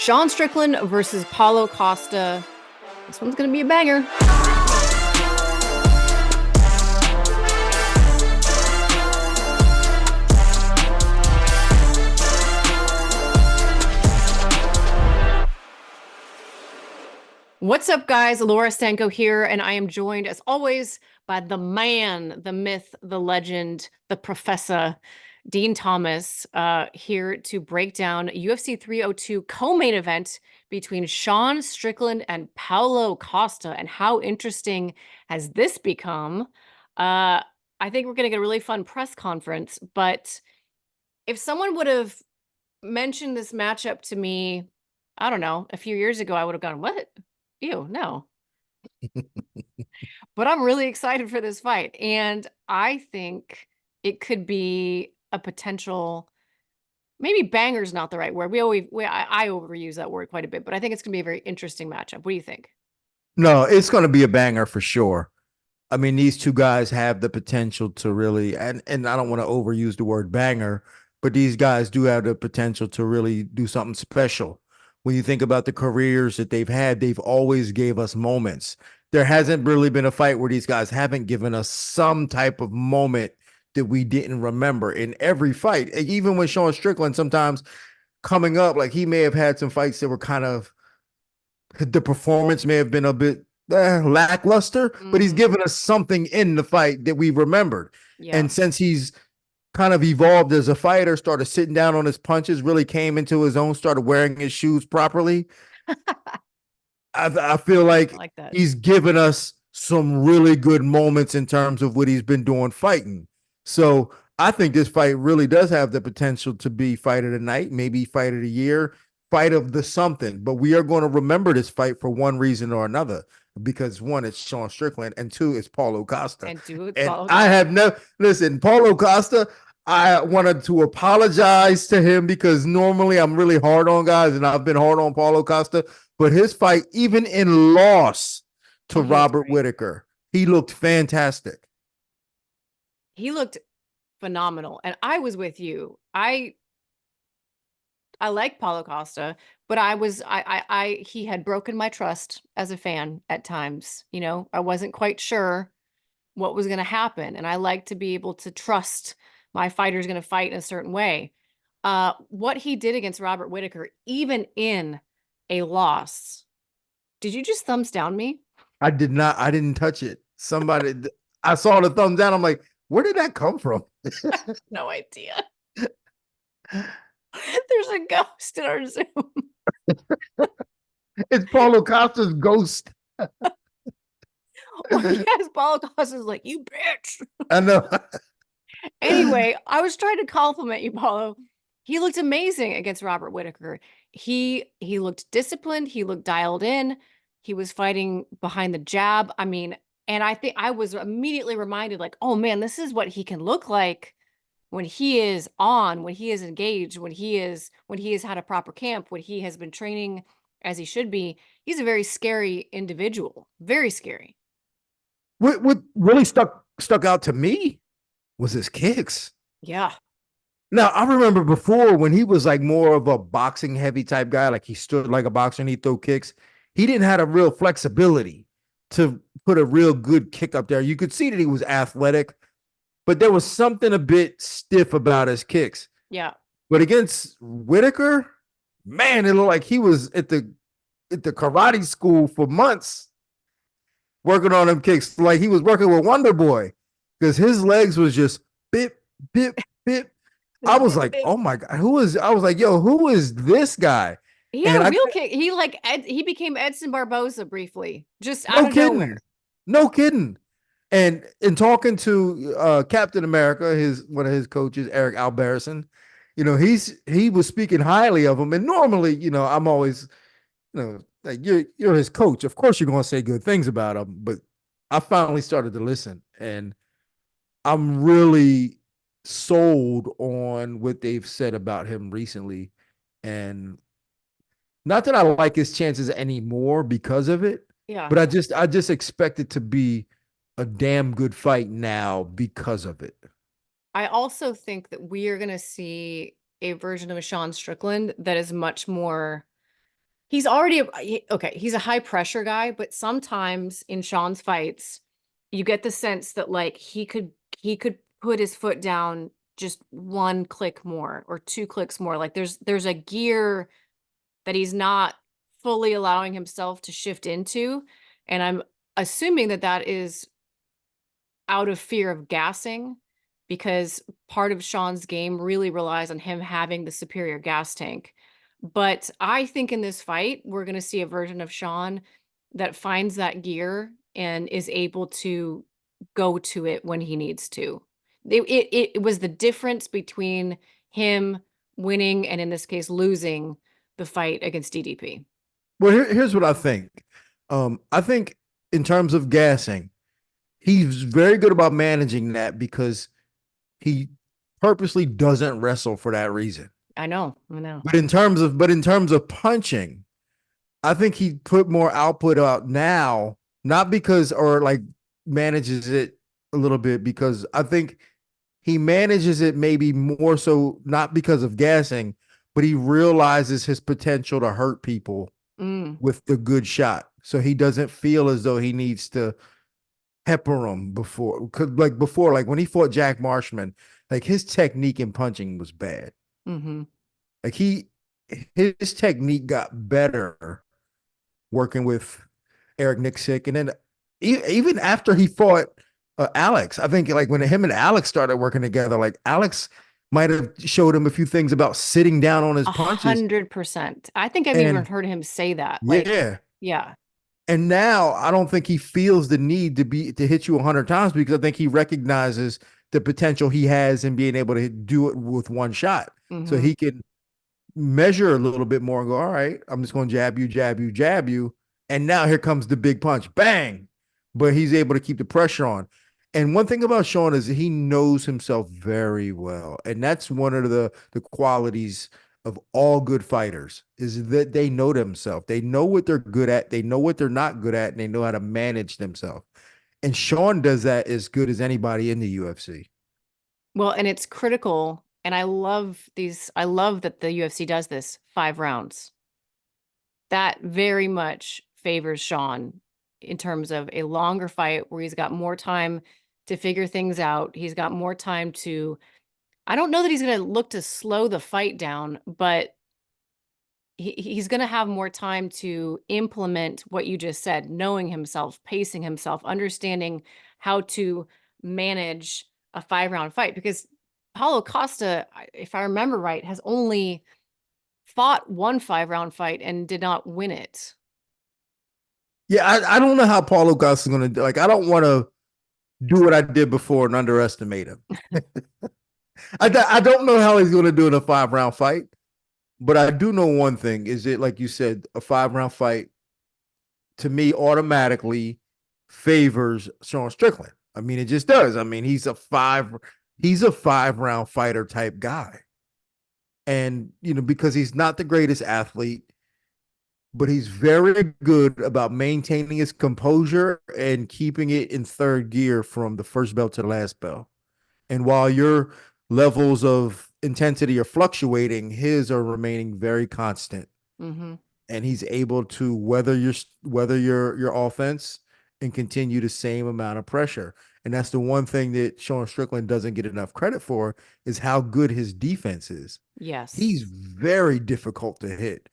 Sean Strickland versus Paulo Costa. This one's going to be a banger. What's up, guys? Laura Sanko here, and I am joined, as always, by the man, the myth, the legend, the professor, Dean Thomas, here to break down UFC 302 co-main event between Sean Strickland and Paulo Costa. And how interesting has this become? I think we're going to get a really fun press conference, but if someone would have mentioned this matchup to me, I don't know, a few years ago, I would have gone, what? Ew, no. But I'm really excited for this fight. And I think it could be a potential, maybe banger's not the right word. I overuse that word quite a bit, but I think it's going to be a very interesting matchup. What do you think? No, it's going to be a banger for sure. I mean, these two guys have the potential to really, and I don't want to overuse the word banger, but these guys do have the potential to really do something special. When you think about the careers that they've had, they've always gave us moments. There hasn't really been a fight where these guys haven't given us some type of moment that we didn't remember in every fight. Even with Sean Strickland, sometimes coming up, like he may have had some fights that were kind of, the performance may have been a bit lackluster, but he's given us something in the fight that we remembered. Yeah. And since he's kind of evolved as a fighter, started sitting down on his punches, really came into his own, started wearing his shoes properly, I feel like that. He's given us some really good moments in terms of what he's been doing fighting. So I think this fight really does have the potential to be fight of the night, maybe fight of the year, fight of the something. But we are going to remember this fight for one reason or another, because one, it's Sean Strickland, and two, it's Paulo Costa. And Paulo I have no listen, Paulo Costa. I wanted to apologize to him because normally I'm really hard on guys, and I've been hard on Paulo Costa. But his fight, even in loss to Robert Whittaker, he looked fantastic. He looked phenomenal. And I was with you. I like Paulo Costa, but he had broken my trust as a fan at times. You know, I wasn't quite sure what was going to happen. And I like to be able to trust my fighter's going to fight in a certain way. What he did against Robert Whittaker, even in a loss. Did you just thumbs down me? I did not. I didn't touch it. Somebody, I saw the thumbs down. I'm like, where did that come from? No idea. There's a ghost in our Zoom. It's Paulo Costa's ghost. Yes, Paulo Costa's like, you bitch. I know. Anyway, I was trying to compliment you, Paulo. He looked amazing against Robert Whittaker. He looked disciplined. He looked dialed in. He was fighting behind the jab. I mean, and I think I was immediately reminded, like, oh man, this is what he can look like when he is on, when he is engaged, when he has had a proper camp, when he has been training as he should be. He's a very scary individual. Very scary. What really stuck out to me was his kicks. Yeah. Now, I remember before when he was like more of a boxing heavy type guy, like he stood like a boxer and he throw kicks. He didn't have a real flexibility to put a real good kick up there. You could see that he was athletic, but there was something a bit stiff about his kicks. Yeah. But against Whittaker, man, it looked like he was at the karate school for months working on them kicks, like he was working with Wonder Boy, because his legs was just bip, bip, bip. I was like, oh my God, I was like, yo, who is this guy? He had a wheel kick. He became Edson Barboza briefly, just out of nowhere. No kidding. And in talking to Captain America, one of his coaches, Eric Alberson, you know, he was speaking highly of him. And normally, you know, I'm always, you know, like you're his coach. Of course, you're going to say good things about him. But I finally started to listen, and I'm really sold on what they've said about him recently. And not that I like his chances anymore because of it. Yeah. But I just expect it to be a damn good fight now because of it. I also think that we are going to see a version of a Sean Strickland that is much more He's already okay, he's a high pressure guy, but sometimes in Sean's fights, you get the sense that like he could put his foot down just one click more or two clicks more. Like there's a gear that he's not fully allowing himself to shift into, and I'm assuming that that is out of fear of gassing because part of Sean's game really relies on him having the superior gas tank. But I think in this fight, we're going to see a version of Sean that finds that gear and is able to go to it when he needs to. It was the difference between him winning and in this case losing the fight against DDP. Well, here's what I think. I think in terms of gassing, he's very good about managing that because he purposely doesn't wrestle for that reason. I know, I know. But in terms of punching, I think he put more output out now, not because or like manages it a little bit because I think he manages it maybe more so not because of gassing, but he realizes his potential to hurt people Mm, with the good shot. So he doesn't feel as though he needs to pepper him before. Cause like before, like when he fought Jack Marshman, like his technique in punching was bad. hmm. Like his technique got better working with Eric Nixick. And then even after he fought Alex, I think like when him and Alex started working together, like Alex might have showed him a few things about sitting down on his punches. 100%. I think I've even And heard him say that. Like, yeah. yeah. And now I don't think he feels the need to hit you 100 times because I think he recognizes the potential he has in being able to do it with one shot. So Hmm. he can measure a little bit more and go, all right, I'm just going to jab you, jab you, jab you. And now here comes the big punch. Bang. But he's able to keep the pressure on. And one thing about Sean is he knows himself very well. And that's one of the qualities of all good fighters is that they know themselves. They know what they're good at, they know what they're not good at, and they know how to manage themselves. And Sean does that as good as anybody in the UFC. Well, and it's critical. And I love that the UFC does this 5 rounds. That very much favors Sean in terms of a longer fight where he's got more time to figure things out. He's got more time to, I don't know that he's going to look to slow the fight down, but he's going to have more time to implement what you just said, knowing himself, pacing himself, understanding how to manage a 5 round fight. Because Paulo Costa, if I remember right, has only fought one 5 round fight and did not win it. Yeah, I don't know how Paulo Costa is going to do. Like, I don't want to do what I did before and underestimate him. I don't know how he's going to do in a 5 round fight, but I do know one thing is it, like you said, a 5 round fight to me automatically favors Sean Strickland. I mean, it just does. I mean, he's a 5 round fighter type guy. And, because he's not the greatest athlete, but he's very good about maintaining his composure and keeping it in third gear from the first belt to the last belt. And while your levels of intensity are fluctuating, his are remaining very constant. Hmm. And he's able to weather your offense and continue the same amount of pressure. And that's the one thing that Sean Strickland doesn't get enough credit for is how good his defense is. Yes. He's very difficult to hit.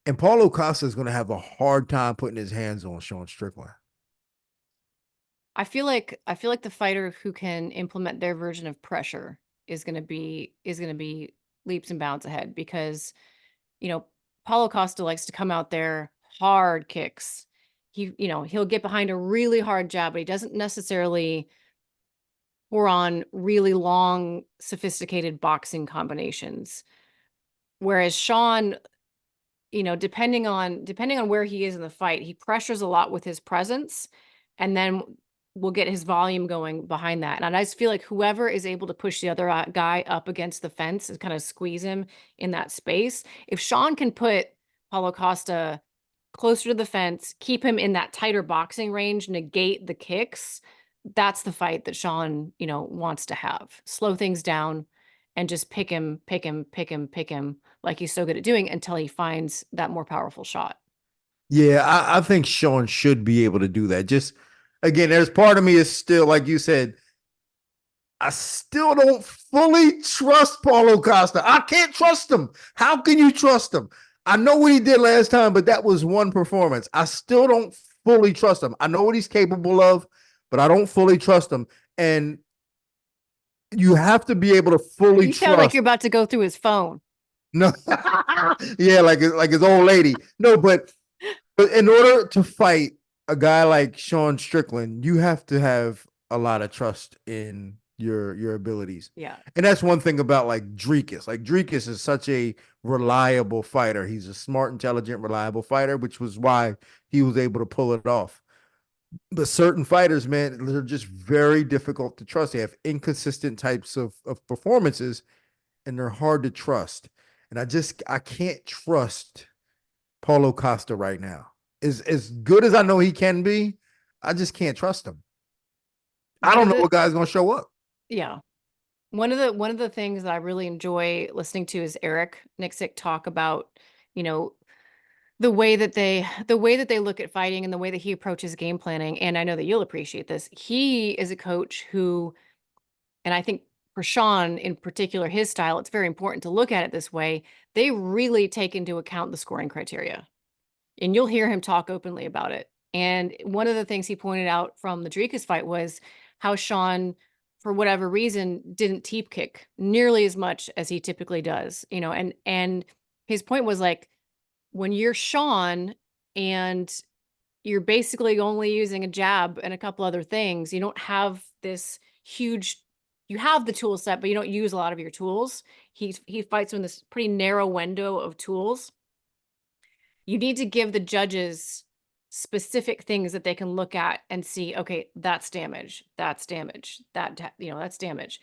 And Paulo Costa is going to have a hard time putting his hands on Sean Strickland. I feel like the fighter who can implement their version of pressure is going to be leaps and bounds ahead because, you know, Paulo Costa likes to come out there hard kicks. He'll get behind a really hard jab, but he doesn't necessarily pour on really long, sophisticated boxing combinations. Whereas Sean, depending on where he is in the fight, he pressures a lot with his presence and then will get his volume going behind that. And I just feel like whoever is able to push the other guy up against the fence and kind of squeeze him in that space, if Sean can put Paulo Costa closer to the fence, keep him in that tighter boxing range, negate the kicks, that's the fight that Sean, wants to have. Slow things down and just pick him, pick him, pick him, pick him like he's so good at doing until he finds that more powerful shot. Yeah, I think Sean should be able to do that. Just again, there's part of me is still, like you said, I still don't fully trust Paulo Costa. I can't trust him. How can you trust him? I know what he did last time, but that was one performance. I still don't fully trust him. I know what he's capable of, but I don't fully trust him. And you have to be able to fully You sound like trust. you're about to go through his phone. No, yeah, like his old lady. No, but in order to fight a guy like Sean Strickland, you have to have a lot of trust in your abilities. Yeah. And that's one thing about like Dreekus. Like Dreekus is such a reliable fighter. He's a smart, intelligent, reliable fighter, which was why he was able to pull it off. But certain fighters, man, they're just very difficult to trust. They have inconsistent types of performances and they're hard to trust. And I can't trust Paulo Costa right now. As good as I know he can be, I just can't trust him. I One don't of know the what guy's gonna show up. yeah. One of the things that I really enjoy listening to is Eric Nixick talk about, you know, the way that they look at fighting and the way that he approaches game planning. And I know that you'll appreciate this. He is a coach who, and I think for Sean in particular, his style, it's very important to look at it this way. They really take into account the scoring criteria. And you'll hear him talk openly about it. And one of the things he pointed out from the Dricus fight was how Sean, for whatever reason, didn't teep kick nearly as much as he typically does, and his point was like, when you're Sean and you're basically only using a jab and a couple other things, you don't have this huge you have the tool set, but you don't use a lot of your tools. He fights in this pretty narrow window of tools. You need to give the judges specific things that they can look at and see, okay, that's damage, that's damage, that's damage.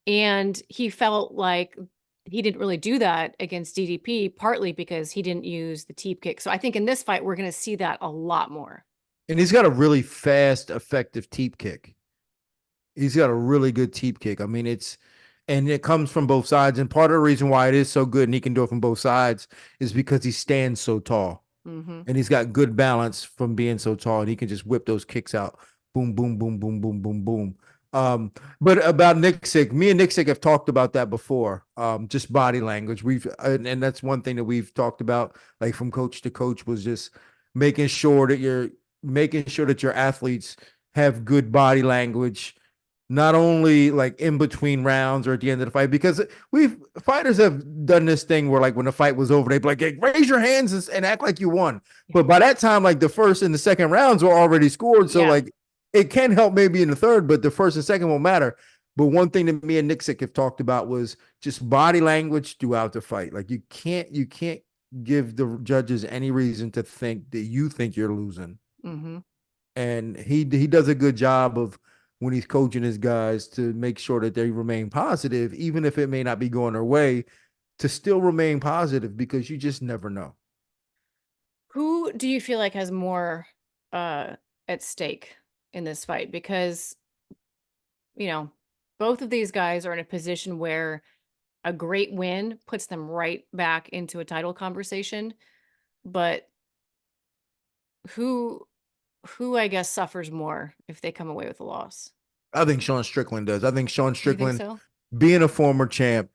And he felt like he didn't really do that against DDP, partly because he didn't use the teep kick. So I think in this fight, we're going to see that a lot more. And he's got a really fast, effective teep kick. He's got a really good teep kick. I mean, and it comes from both sides. And part of the reason why it is so good and he can do it from both sides is because he stands so tall. Mm-hmm. And he's got good balance from being so tall, and he can just whip those kicks out. Boom, boom, boom, boom, boom, boom, boom. But about Nixick, me and Nixick have talked about that before. Just body language. And that's one thing that we've talked about, like from coach to coach, was just making sure that your athletes have good body language, not only like in between rounds or at the end of the fight, because we've fighters have done this thing where like when the fight was over, they'd be like, hey, raise your hands and act like you won. But by that time, like the first and the second rounds were already scored. So Yeah. like it can help maybe in the third, but the first and second won't matter. But one thing that me and Nixick have talked about was just body language throughout the fight. Like you can't give the judges any reason to think that you think you're losing. Mm-hmm. And he does a good job of when he's coaching his guys to make sure that they remain positive, even if it may not be going their way, to still remain positive because you just never know. Who do you feel like has more at stake in this fight? Because, you know, both of these guys are in a position where a great win puts them right back into a title conversation. But who who I guess suffers more if they come away with a loss? I think Sean Strickland does. I think Sean You think Strickland, so? being a former champ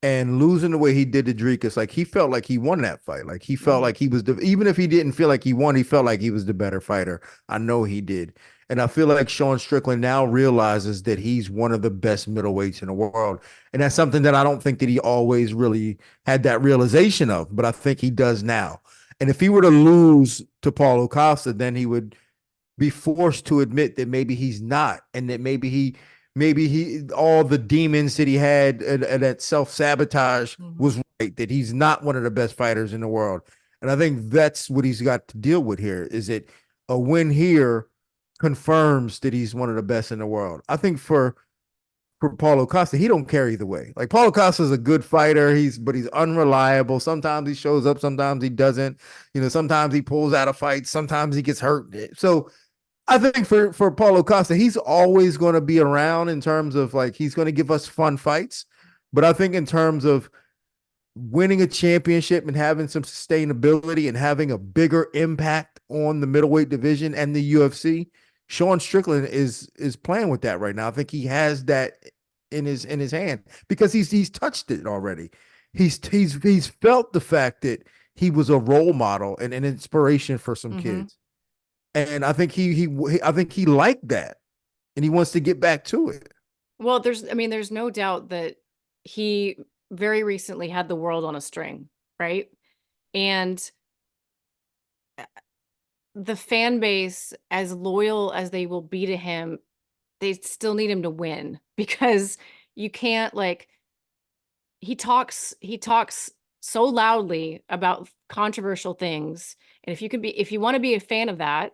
and losing the way he did to Dricus, like he felt like he won that fight. Like he felt Mm-hmm. like he was even if he didn't feel like he won, he felt like he was the better fighter. I know he did. And I feel like Sean Strickland now realizes that he's one of the best middleweights in the world. And that's something that I don't think that he always really had that realization of, but I think he does now. And if he were to lose to Paulo Costa, then he would be forced to admit that maybe he's not, and that maybe he all the demons that he had and that self-sabotage Mm-hmm. was right, that he's not one of the best fighters in the world. And I think that's what he's got to deal with here, is that a win here confirms that he's one of the best in the world. I think for Paulo Costa, he don't care either way. Like Paulo Costa is a good fighter. But he's unreliable. Sometimes he shows up, sometimes he doesn't. Sometimes he pulls out of fights, sometimes he gets hurt. So I think for Paulo Costa, he's always going to be around in terms of like he's going to give us fun fights. But I think in terms of winning a championship and having some sustainability and having a bigger impact on the middleweight division and the UFC, Sean Strickland is playing with that right now. I think he has that in his hand because he's touched it already. He's felt the fact that he was a role model and an inspiration for some Mm-hmm. kids. And I think I think he liked that and he wants to get back to it. Well, there's no doubt that he very recently had the world on a string, right? And the fan base, as loyal as they will be to him, they still need him to win because you can't like he talks so loudly about controversial things. And if you want to be a fan of that,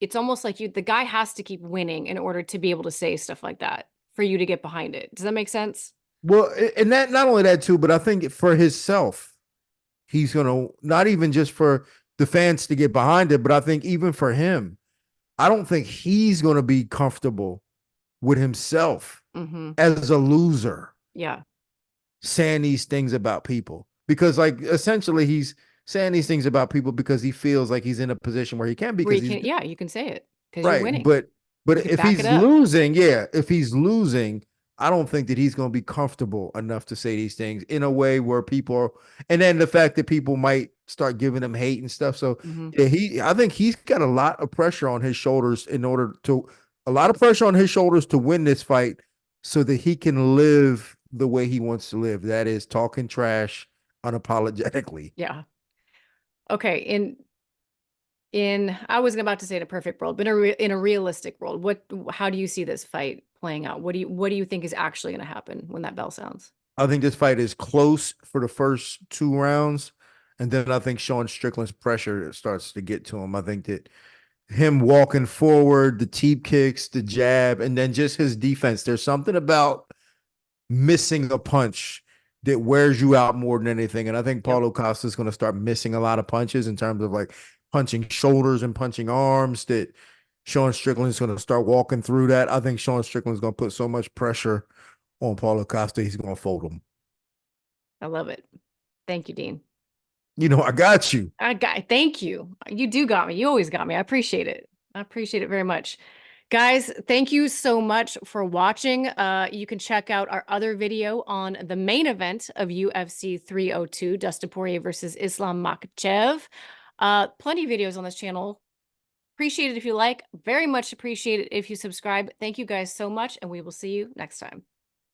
it's almost like the guy has to keep winning in order to be able to say stuff like that for you to get behind it. Does that make sense? Well, and that not only that too, but I think for himself, he's gonna not even just for the fans to get behind it, but I think even for him, I don't think he's gonna be comfortable with himself Mm-hmm. as a loser Yeah. saying these things about people because like essentially he's saying these things about people because he feels like he's in a position where he can Where because you he's can, yeah, you can say it because you're right, winning. but You can if back it he's up. losing, yeah, if he's losing, I don't think that he's going to be comfortable enough to say these things in a way where people are, and then the fact that people might start giving him hate and stuff. So Mm-hmm. yeah, I think he's got a lot of pressure on his shoulders a lot of pressure on his shoulders to win this fight so that he can live the way he wants to live. That is talking trash unapologetically. Yeah. Okay. In I was about to say in a perfect world, but in a realistic world, how do you see this fight playing out? What do you think is actually going to happen when that bell sounds? I think this fight is close for the first 2 rounds. And then I think Sean Strickland's pressure starts to get to him. I think that him walking forward, the teep kicks, the jab, and then just his defense. There's something about missing a punch that wears you out more than anything. And I think Yep. Paulo Costa is going to start missing a lot of punches in terms of like punching shoulders and punching arms that Sean Strickland is going to start walking through that. I think Sean Strickland is going to put so much pressure on Paulo Costa, he's going to fold him. I love it. Thank you, Dean. You know, I got you. Thank you. You do got me. You always got me. I appreciate it. I appreciate it very much. Guys, thank you so much for watching. You can check out our other video on the main event of UFC 302, Dustin Poirier versus Islam Makhachev. Plenty of videos on this channel. Appreciate it if you like. Very much appreciate it if you subscribe. Thank you guys so much, and we will see you next time.